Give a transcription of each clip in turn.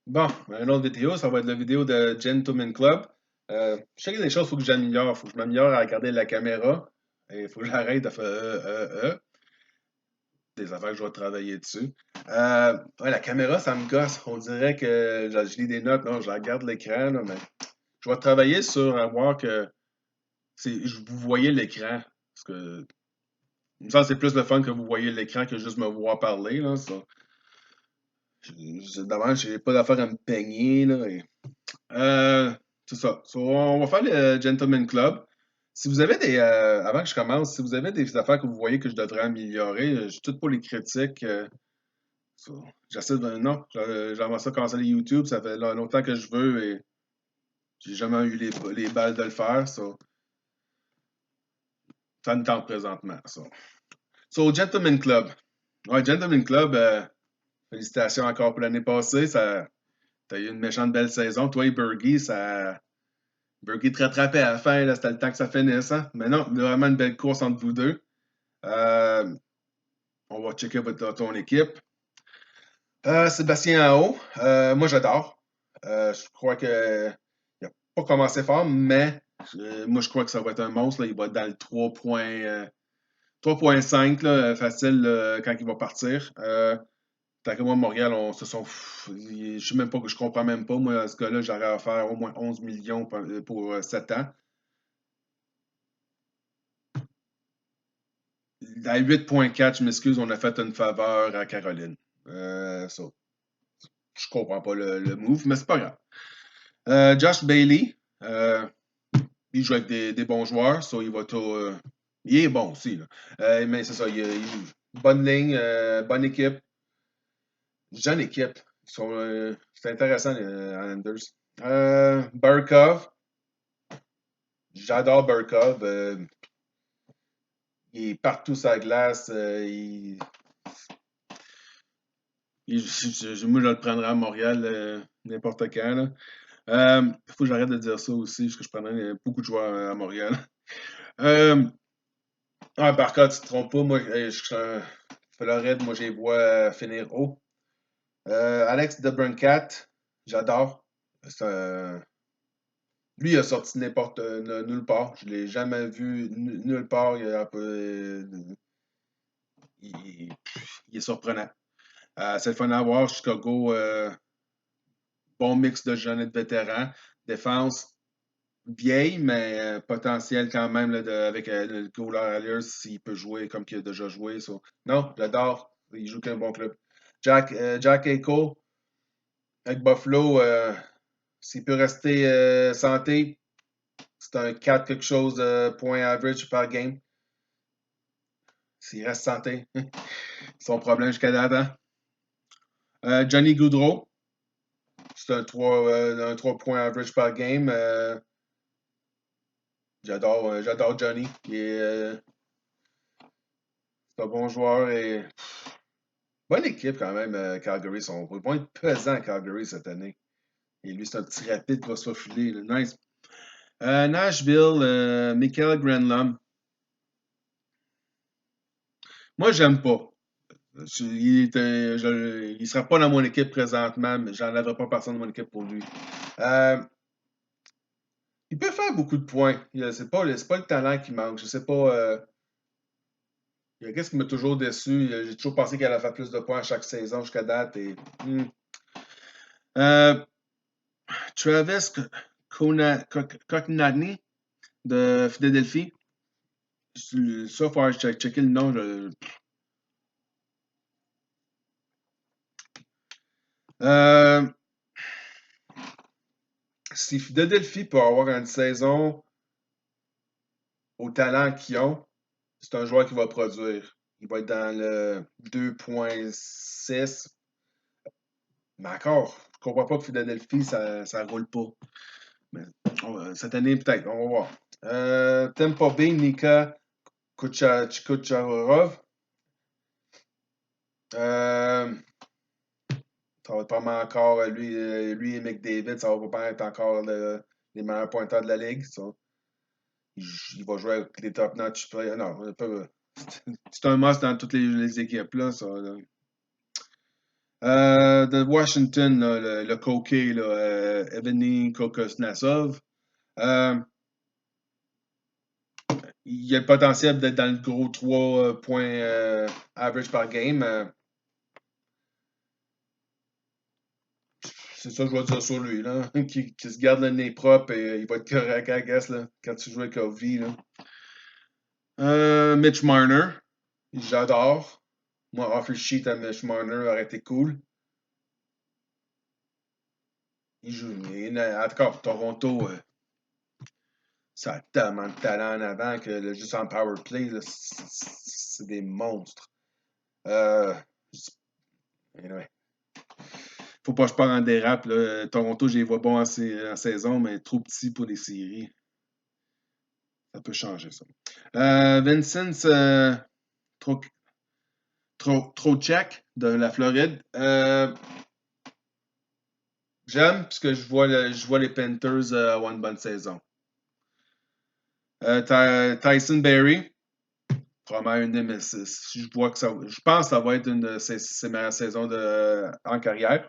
Bon, une autre vidéo, ça va être la vidéo de Gentleman Club. Je sais qu'il y a des choses, il faut que j'améliore. Il faut que je m'améliore à regarder la caméra. Et il faut que j'arrête de faire des affaires que je vais travailler dessus. Ouais, la caméra, ça me gosse. On dirait que je lis des notes, non, je regarde l'écran, là, mais je vais travailler sur avoir que vous voyez l'écran. Parce que ça, c'est plus le fun que vous voyez l'écran que juste me voir parler. Là, ça. D'avant, j'ai pas d'affaire à me peigner. Là, Euh, c'est ça. So, on va faire le Gentleman Club. Si vous avez avant que je commence, si vous avez des affaires que vous voyez que je devrais améliorer, je suis tout pour les critiques. J'essaie de, non, j'aimerais ça commencer les YouTube, ça fait longtemps que je veux et j'ai jamais eu les balles de le faire. Ça me tente présentement. So, Gentleman Club. Ouais, Gentleman Club, félicitations encore pour l'année passée. T'as eu une méchante belle saison. Toi et Bergie, Burger te rattrapait à la fin, là, c'était le temps que ça finisse. Hein? Mais non, vraiment une belle course entre vous deux. Euh, on va checker ton équipe. Sébastien en haut, moi j'adore. Je crois que il n'a pas commencé fort, mais moi je crois que ça va être un monstre. Là. Il va être dans le 3.5 là, facile quand il va partir. Tant que moi, Montréal, on se sont. Je sais même pas que je comprends même pas. Moi, à ce gars-là, j'aurais à faire au moins 11 millions pour 7 ans. À 8.4, je m'excuse, on a fait une faveur à Caroline. Ça, je comprends pas le move, mais c'est pas grave. Josh Bailey, il joue avec des bons joueurs, so il va tout. Il est bon aussi, là. Mais c'est ça, bonne ligne, bonne équipe, jeune équipe. C'est intéressant, les Islanders. Barkov, j'adore Barkov. Il est partout sur la glace. Moi, je le prendrais à Montréal n'importe quand. Là. Faut que j'arrête de dire ça aussi, parce que je prendrais beaucoup de joueurs à Montréal. Euh, par contre, tu te trompes pas, moi, Floride, moi, je les vois finir haut. Alex DeBrincat, j'adore. Lui, il a sorti n'importe nulle part. Je l'ai jamais vu nulle part. Il- il est surprenant. C'est le fun à voir. Chicago, bon mix de jeunes et de vétérans. Défense vieille, mais potentiel quand même là, avec le goaler Alliers s'il peut jouer comme il a déjà joué. So. Non, j'adore. Il joue qu'un bon club. Jack Eichel avec Buffalo, s'il peut rester santé, c'est un 4 quelque chose de point average par game. S'il reste santé, son problème jusqu'à date. Hein. Johnny Goudreau, c'est un 3 points average par game. J'adore Johnny. C'est un bon joueur et bonne équipe quand même, Calgary. Ils vont être pesants, Calgary, cette année. Et lui, c'est un petit rapide qui va se faufiler. Là. Nice. Nashville, Michael Granlund. Moi, j'aime pas. Il sera pas dans mon équipe présentement, mais j'en avais pas personne dans mon équipe pour lui. Euh, il peut faire beaucoup de points. C'est pas le talent qui manque. Je sais pas. Qu'est-ce qui m'a toujours déçu? J'ai toujours pensé qu'elle allait faire plus de points à chaque saison jusqu'à date. Euh, Travis Koknani de Philadelphie. Ça, il faut checker le nom. Euh, si Philadelphie peut avoir une saison au talent qu'ils ont, c'est un joueur qui va produire. Il va être dans le 2.6. Mais encore, je ne comprends pas que Philadelphie, ça roule pas. Mais, cette année, peut-être, on va voir. Tampa Bay, Nika Kucherov. Euh, Ça va pas mal encore, lui et McDavid, ça va pas être encore les meilleurs pointeurs de la ligue. Ça. Il va jouer avec les top-notch players. Non, c'est un must dans toutes les équipes. Là, ça, là. De Washington, là, le Koke, là, Evgeny Kokosnasov. Il a le potentiel d'être dans le gros 3 points average par game. C'est ça que je vais dire sur lui, là. Qui se garde le nez propre et il va être correct, I guess, là, quand tu joues avec Ovi, là. Mitch Marner. J'adore. Moi, offer sheet à Mitch Marner aurait été cool. Il joue. En tout cas, pour Toronto, ça a tellement de talent en avant que juste en power play, c'est des monstres. Anyway. Faut pas que je parte en dérape. Là. Toronto, je les vois bons en saison, mais trop petits pour les séries. Ça peut changer, ça. Vincent Trocheck de la Floride. J'aime puisque je vois les Panthers avoir une bonne saison. Tyson Berry. Probablement une de mes. Je pense que ça va être une de ses meilleures saisons en carrière.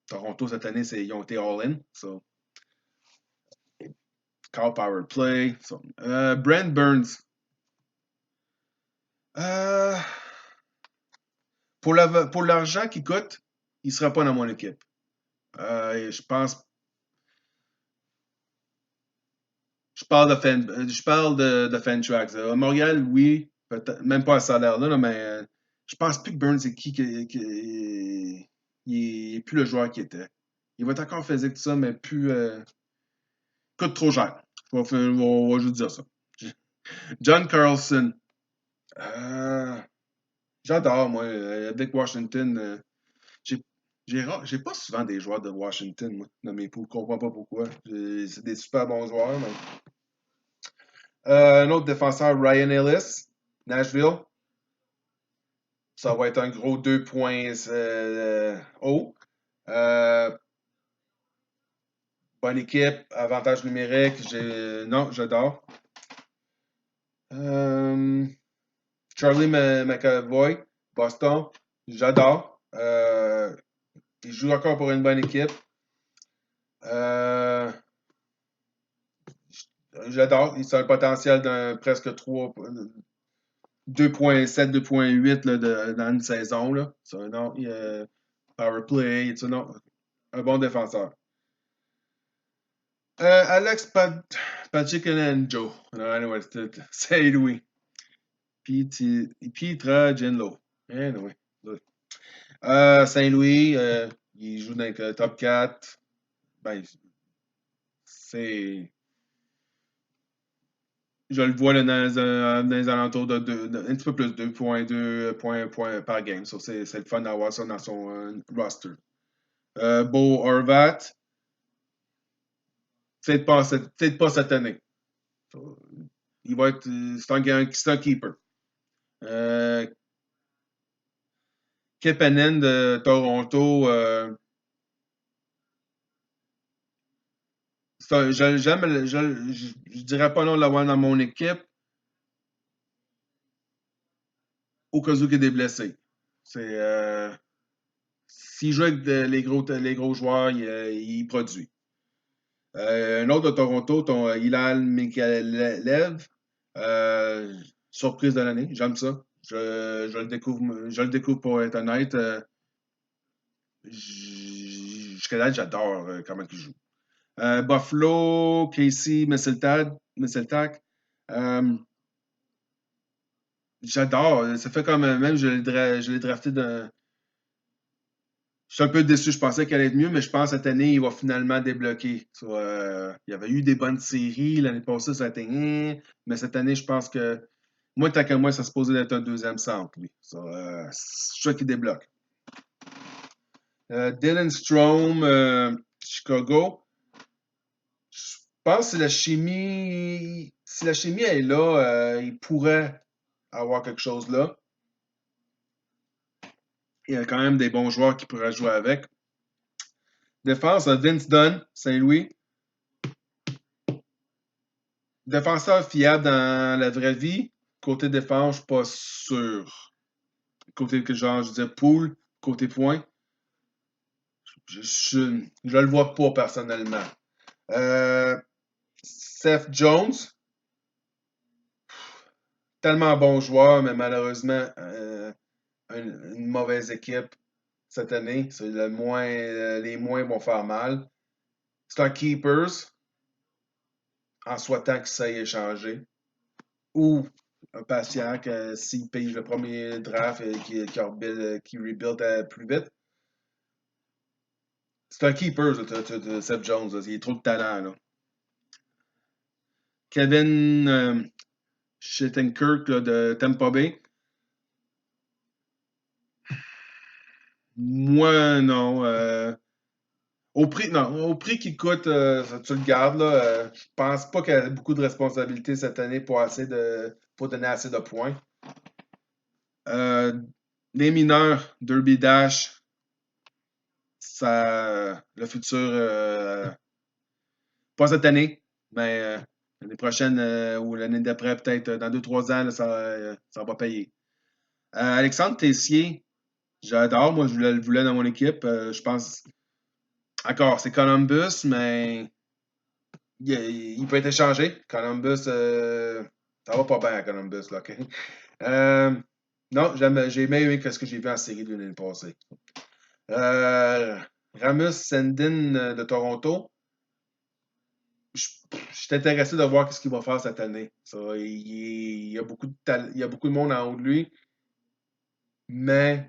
Toronto, cette année, ils ont été all-in. So. Call power play. So. Brent Burns. Pour l'argent qu'il coûte, il ne sera pas dans mon équipe. Je pense. Je parle de Fantrax. À Montréal, oui. Même pas à ce salaire-là, mais je pense plus que Burns est il n'est plus le joueur qu'il était. Il va être encore physique, tout ça, mais plus. Coûte trop cher. On va juste dire ça. John Carlson. J'adore, moi. Avec Washington. J'ai pas souvent des joueurs de Washington, moi, dans mes poules. Je comprends pas pourquoi. C'est des super bons joueurs, mais. Un autre défenseur, Ryan Ellis, Nashville. Ça va être un gros 2 points haut. Bonne équipe, avantage numérique. Non, j'adore. Charlie McAvoy, Boston. J'adore. Il joue encore pour une bonne équipe. J'adore. Il a un potentiel d'un presque 2.7, 2.8 dans une saison. Là. Non, power play, non, un bon défenseur. Alex Pachikanenjo. Anyway, c'est Louis. Pietra Genlo. Anyway. Saint-Louis, il joue dans le top 4. Ben, c'est. Je le vois là, dans les alentours de un petit peu plus de 2.2 points par game. So, c'est le fun d'avoir ça dans son roster. Bo Horvat, peut-être pas cette année. So, il va être. C'est un keeper. Kepanen de Toronto. Je dirais pas non de l'avoir dans mon équipe. Au cas où il est blessé. S'il joue avec les gros joueurs, il produit. Un autre de Toronto, ton Hilal Mikalev, surprise de l'année, j'aime ça. Je le découvre pour être honnête. Jusqu'à là, j'adore comment il joue. Buffalo, Casey Messeltak. J'adore. Ça fait comme même je l'ai drafté de. Je suis un peu déçu. Je pensais qu'elle allait être mieux, mais je pense que cette année, il va finalement débloquer. Il y avait eu des bonnes séries. L'année passée, ça a été. Mais cette année, je pense que. Moi, tant que moi, ça se posait d'être un deuxième centre, lui. C'est ça qui débloque. Dylan Strome, Chicago. Je pense que si la chimie est là, il pourrait avoir quelque chose là. Il y a quand même des bons joueurs qui pourraient jouer avec. Défense, Vince Dunn, Saint-Louis. Défenseur fiable dans la vraie vie. Côté défense, je suis pas sûr. Côté que genre, je disais pool. Côté points, je le vois pas personnellement. Seth Jones, tellement bon joueur, mais malheureusement, une mauvaise équipe cette année. C'est les moins vont faire mal. C'est un keepers, en souhaitant qu'il s'aille échanger. Ou un patient que s'il paye le premier draft et qui rebuild plus vite. C'est un keeper, Seth Jones. Là. Il a trop de talent. Là. Kevin Shattenkirk de Tampa Bay. Moi, non. Au prix qu'il coûte, tu le gardes. Là, je pense pas qu'il a beaucoup de responsabilités cette année pour donner assez de points. Les mineurs, Derby Dash, le futur, pas cette année, mais l'année prochaine ou l'année d'après, peut-être dans 2-3 ans, là, ça va payer. Alexandre Tessier, j'adore, moi je le voulais dans mon équipe. Je pense encore, c'est Columbus, mais il peut être échangé. Columbus, ça va pas bien à Columbus, là, OK? Euh, non, j'ai bien aimé ce que j'ai vu en série de l'année passée. Ramus Sandin de Toronto, je suis intéressé de voir ce qu'il va faire cette année. Il y a il y a beaucoup de monde en haut de lui, mais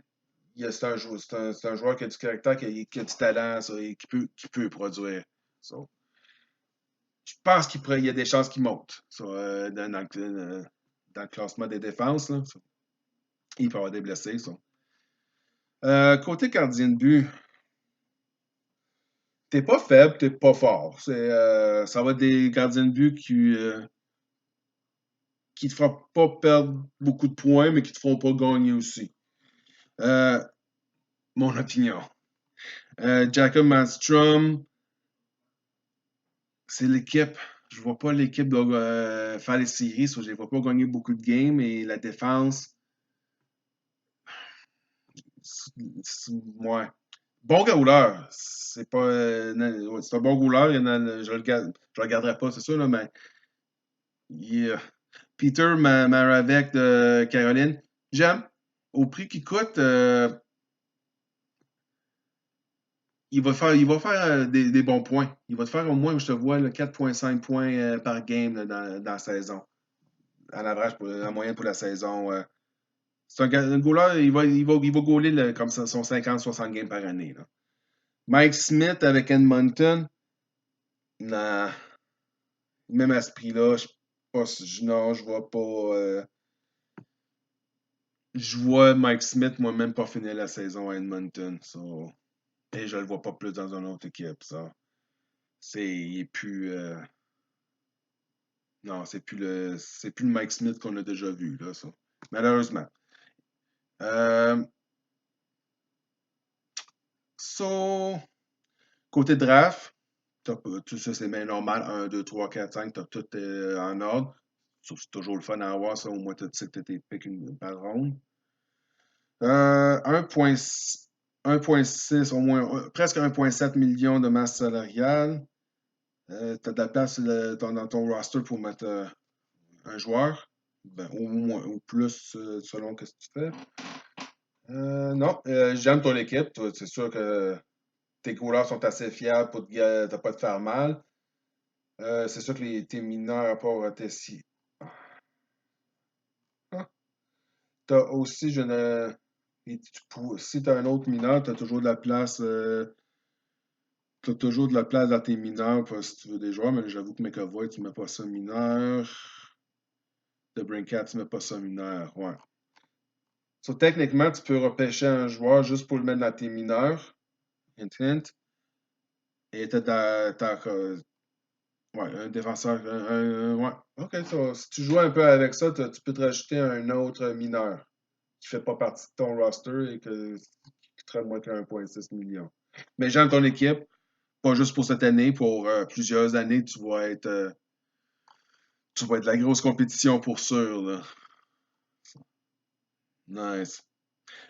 c'est un joueur qui a du caractère, qui a du talent, et qui peut produire. So, je pense qu'il y a des chances qu'il monte dans le classement des défenses. Là, il peut y avoir des blessés. Côté gardien de but, t'es pas faible, t'es pas fort. Ça va être des gardiens de but qui te feront pas perdre beaucoup de points, mais qui te feront pas gagner aussi. Euh, mon opinion. Jacob Malmstrom, c'est l'équipe. Je vois pas l'équipe faire les séries, je ne vois pas gagner beaucoup de games et la défense, ouais. Bon goaler, c'est pas. C'est un bon goaler, je le garderai pas, c'est sûr, là, mais Peter Maravec de Caroline, j'aime. Au prix qu'il coûte, il va faire des bons points. Il va te faire au moins, je te vois, 4,5 points par game là, dans la saison. En average, en moyenne pour la saison. C'est un goaler, il va goaler comme ça, son 50-60 games par année. Là. Mike Smith avec Edmonton, non, même à ce prix-là, non, je vois pas. Je vois Mike Smith, moi, même pas finir la saison à Edmonton. Et je le vois pas plus dans une autre équipe. Ça. Il est plus. Non, c'est plus le Mike Smith qu'on a déjà vu, là, ça. Malheureusement. Euh, so, côté draft, tout ça, c'est bien normal. 1, 2, 3, 4, 5, t'as tout en ordre. C'est toujours le fun à avoir, ça. Au moins, tu sais que t'as tes picks par ronde. 1,6, au moins, presque 1,7 million de masse salariale. Tu as de la place dans ton roster pour mettre un joueur. Ben, au moins, ou plus, selon ce que tu fais. Non, j'aime ton équipe. C'est sûr que tes couleurs sont assez fiables pour ne pas te faire mal. C'est sûr que tes mineurs, à part Tessie. Ah, t'as aussi, si tu as un autre mineur, tu as toujours de la place. Tu as toujours de la place dans tes mineurs si tu veux des joueurs, mais j'avoue que McAvoy, tu ne mets pas ça mineur. De Brinkat, tu ne mets pas ça mineur. Ouais. So, techniquement, tu peux repêcher un joueur juste pour le mettre dans tes mineurs. Hint, hint. Et ouais, un défenseur. Ouais. OK. Si tu joues un peu avec ça, tu peux te rajouter un autre mineur qui ne fait pas partie de ton roster et qui coûterait moins que 1,6 million. Mais j'aime ton équipe. Pas juste pour cette année, pour plusieurs années, tu vas être de la grosse compétition pour sûr. Là. Nice.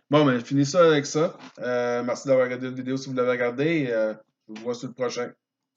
Bon, ben, finis ça avec ça. Merci d'avoir regardé la vidéo si vous l'avez regardé. Je vous vois sur le prochain.